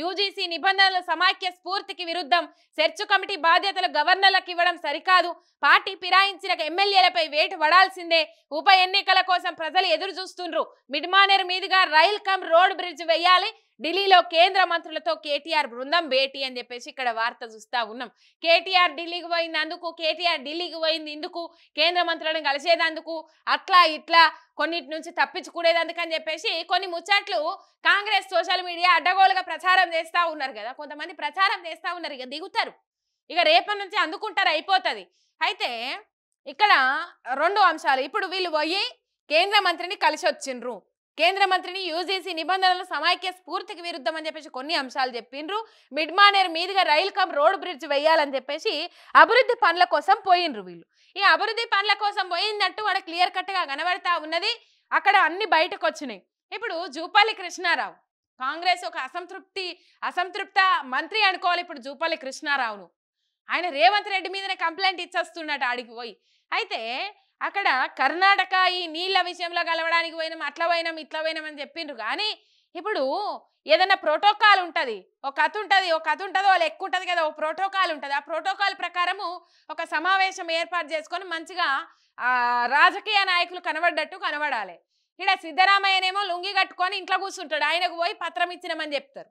UGC నిబంధనల సమాఖ్య స్ఫూర్తికి విరుద్ధం. సెర్చ్ కమిటీ బాధ్యతలు గవర్నర్లకు ఇవ్వడం సరికాదు. పార్టీ ఫిరాయించిన ఎమ్మెల్యేలపై వేటు పడాల్సిందే. ఉప ఎన్నికల కోసం ప్రజలు ఎదురు చూస్తుండ్రు. మిడ్మానేర్ మీదుగా రైల్ కమ్ రోడ్ బ్రిడ్జ్ వేయాలి. ఢిల్లీలో కేంద్ర మంత్రులతో కేటీఆర్ బృందం భేటీ అని చెప్పేసి ఇక్కడ వార్త చూస్తా ఉన్నాం. కేటీఆర్ ఢిల్లీకి పోయిందందుకు, కేటీఆర్ ఢిల్లీకి పోయింది ఇందుకు, కేంద్ర మంత్రులను కలిసేదందుకు, అట్లా ఇట్లా కొన్నిటి నుంచి తప్పించుకునేదందుకు అని చెప్పేసి కొన్ని ముచ్చట్లు కాంగ్రెస్ సోషల్ మీడియా అడ్డగోలుగా ప్రచారం చేస్తా ఉన్నారు కదా. కొంతమంది ప్రచారం చేస్తా ఉన్నారు, ఇక దిగుతారు, ఇక రేపటి నుంచి అందుకుంటారు, అయిపోతుంది. అయితే ఇక్కడ రెండు అంశాలు. ఇప్పుడు వీళ్ళు పోయి కేంద్ర మంత్రిని కలిసి వచ్చిండ్రు. కేంద్ర మంత్రిని యూజీసీ నిబంధనల సమాఖ్య స్ఫూర్తికి విరుద్ధం అని చెప్పేసి కొన్ని అంశాలు చెప్పిండ్రు. మిడ్మానేర్ మీదుగా రైల్ కమ్ రోడ్ బ్రిడ్జ్ వేయాలని చెప్పేసి అభివృద్ధి పనుల కోసం పోయిండ్రు వీళ్ళు. ఈ అభివృద్ధి పనుల కోసం పోయిందంటూ వాడు క్లియర్ కట్ గా కనబడతా ఉన్నది. అక్కడ అన్ని బయటకు వచ్చినాయి. ఇప్పుడు జూపల్లి కృష్ణారావు, కాంగ్రెస్ ఒక అసంతృప్త మంత్రి అనుకోవాలి ఇప్పుడు జూపల్లి కృష్ణారావును. ఆయన రేవంత్ రెడ్డి మీదనే కంప్లైంట్ ఇచ్చేస్తున్నట్టు ఆడికి పోయి. అయితే అక్కడ కర్ణాటక ఈ నీళ్ల విషయంలో కలవడానికి పోయినాం, అట్లా పోయినాం, ఇట్లా పోయినాం అని చెప్పిండ్రు. కానీ ఇప్పుడు ఏదైనా ప్రోటోకాల్ ఉంటుంది, ఒక కథ ఉంటుంది, వాళ్ళు ఎక్కువ ఉంటుంది కదా, ఒక ప్రోటోకాల్ ఉంటుంది. ఆ ప్రోటోకాల్ ప్రకారము ఒక సమావేశం ఏర్పాటు చేసుకొని మంచిగా రాజకీయ నాయకులు కనబడ్డట్టు కనబడాలి. ఇక్కడ సిద్ధరామయ్యనేమో లుంగి కట్టుకొని ఇంట్లో కూర్చుంటాడు, ఆయనకు పోయి పత్రం ఇచ్చినామని చెప్తారు.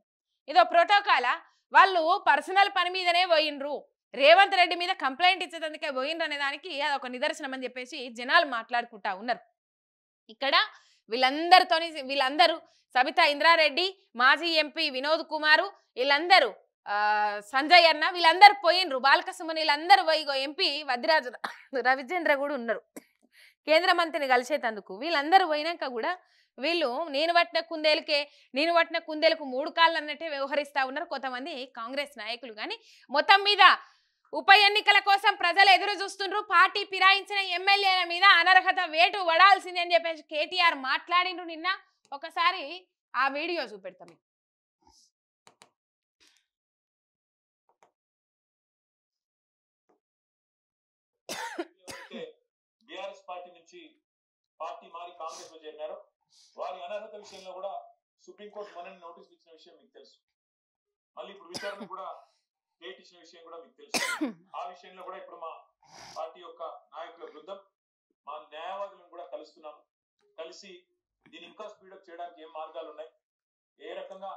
ఇదో ప్రోటోకాలా? వాళ్ళు పర్సనల్ పని మీదనే పోయిండ్రు, రేవంత్ రెడ్డి మీద కంప్లైంట్ ఇచ్చేందుకే పోయిండ్రు అనే దానికి అదొక నిదర్శనం అని చెప్పేసి జనాలు మాట్లాడుకుంటా ఉన్నారు. ఇక్కడ వీళ్ళందరూ సబితా ఇంద్రారెడ్డి, మాజీ ఎంపీ వినోద్ కుమారు, వీళ్ళందరూ సంజయ్ అన్న, వీళ్ళందరూ పోయిండ్రు. బాలకసుమన్ వీళ్ళందరూ పోయి, ఎంపీ వద్దిరాజు రవిచంద్ర కూడా ఉన్నారు కేంద్ర మంత్రిని కలిసేటందుకు. వీళ్ళందరూ పోయినాక కూడా వీళ్ళు నేను పట్టిన కుందేలకు 3 కాళ్ళు అన్నట్టే వ్యవహరిస్తా ఉన్నారు కొంతమంది కాంగ్రెస్ నాయకులు. కానీ మొత్తం మీద ఉప ఎన్నికల కోసం ప్రజలు ఎదురు చూస్తుండ్రు. పార్టీ ఫిరాయించిన ఎమ్మెల్యేల మీద అనర్హత వేటు పడాల్సింది అని చెప్పేసి కేటీఆర్ మాట్లాడిండ్రు నిన్న. ఒకసారి ఆ వీడియో చూపెడతాం. బీఆర్ఎస్ పార్టీ నుంచి పార్టీ మారి కాంగ్రెస్ లో చేరినారు. వారి అనర్హత విషయంలో కూడా సుప్రీంకోర్టు మొన్న నోటీస్ ఇచ్చిన విషయం మీకు తెలుసు. మళ్ళీ ఇప్పుడు విచారణ కూడా డేట్ ఇచ్చిన విషయం కూడా మీకు తెలుసు. ఆ విషయంలో కూడా ఇప్పుడు మా పార్టీ యొక్క నాయకుల బృందం, మా న్యాయవాదులను కూడా కలుస్తున్నాము. కలిసి దీన్ని ఇంకా స్పీడప్ చేయడానికి ఏం మార్గాలు ఉన్నాయి, ఏ రకంగా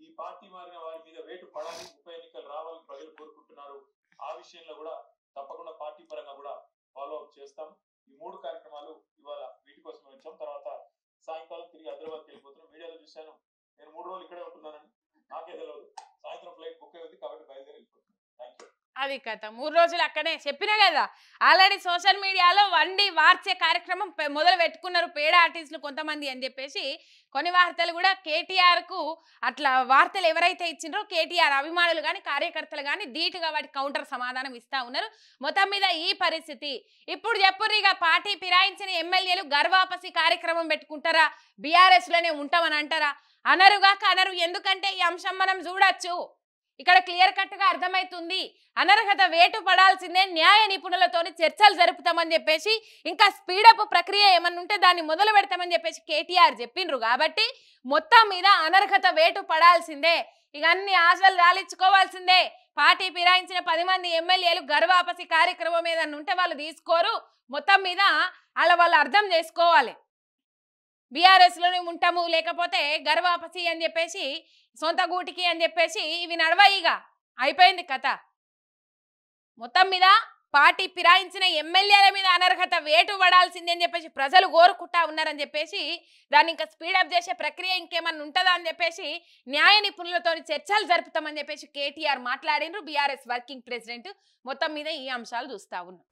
ఈ పార్టీ మారిన వారి మీద వేటు పడాలి, ఉప ఎన్నికలు రావాలని ప్రజలు కోరుకుంటున్నారు, ఆ విషయంలో కూడా తప్పకుండా పార్టీ పరంగా కూడా ఫాలో అప్ చేస్తాం. ఈ 3 కార్యక్రమాలు ఇవాళ వీటి కోసం వచ్చాం. తర్వాత సాయంకాలం తిరిగి హైదరాబాద్కి వెళ్ళిపోతున్నాం. మీడియాలో చూశాను, నేను 3 రోజులు ఇక్కడే ఉంటున్నానని, నాకే తెలియదు. సాయంత్రం ఫ్లైట్ బుక్ అయింది కాబట్టి బయలుదేరి వెళ్ళిపోతున్నాను. Thank you. అది కథ 3 రోజులు అక్కడే చెప్పినా కదా. ఆల్రెడీ సోషల్ మీడియాలో వండి వార్చే కార్యక్రమం మొదలు పెట్టుకున్నారు పేడ ఆర్టిస్టులు కొంతమంది అని చెప్పేసి కొన్ని వార్తలు కూడా కేటీఆర్ కు అట్లా వార్తలు ఎవరైతే ఇచ్చిండ్రో కేటీఆర్ అభిమానులు కానీ కార్యకర్తలు కానీ ధీటుగా వాటి కౌంటర్ సమాధానం ఇస్తా ఉన్నారు. మొత్తం మీద ఈ పరిస్థితి. ఇప్పుడు చెప్పుర్రు, ఇక పార్టీ ఫిరాయించిన ఎమ్మెల్యేలు గర్వాపసి కార్యక్రమం పెట్టుకుంటారా, బీఆర్ఎస్ లోనే ఉంటామని అంటారా? అనరుగాక అనరు. ఎందుకంటే ఈ అంశం మనం చూడొచ్చు, ఇక్కడ క్లియర్ కట్ గా అర్థమవుతుంది. అనర్హత వేటు పడాల్సిందే, న్యాయ నిపుణులతోని చర్చలు జరుపుతామని చెప్పేసి, ఇంకా స్పీడప్ ప్రక్రియ ఏమన్నా ఉంటే దాన్ని మొదలు పెడతామని చెప్పేసి కేటీఆర్ చెప్పిండ్రు. కాబట్టి మొత్తం మీద అనర్హత వేటు పడాల్సిందే, ఇక అన్ని ఆశలు రాలించుకోవాల్సిందే. పార్టీ ఫిరాయించిన 10 మంది ఎమ్మెల్యేలు గర్వాపసి కార్యక్రమం ఏదన్నా ఉంటే వాళ్ళు తీసుకోరు. మొత్తం మీద వాళ్ళు అర్థం చేసుకోవాలి, బీఆర్ఎస్ లోనే ఉంటాము, లేకపోతే గర్వాపసి అని చెప్పేసి సొంత గూటికి అని చెప్పేసి ఇవి నడవయిగా అయిపోయింది కథ. మొత్తం మీద పార్టీ ఫిరాయించిన ఎమ్మెల్యేల మీద అనర్హత వేటు పడాల్సిందే అని చెప్పేసి ప్రజలు కోరుకుంటా ఉన్నారని చెప్పేసి, దాన్ని ఇంకా స్పీడప్ చేసే ప్రక్రియ ఇంకేమన్నా ఉంటుందా అని చెప్పేసి న్యాయ నిపుణులతో చర్చలు జరుపుతామని చెప్పేసి కేటీఆర్ మాట్లాడినరు, బీఆర్ఎస్ వర్కింగ్ ప్రెసిడెంట్. మొత్తం మీద ఈ అంశాలు చూస్తా ఉన్నాం.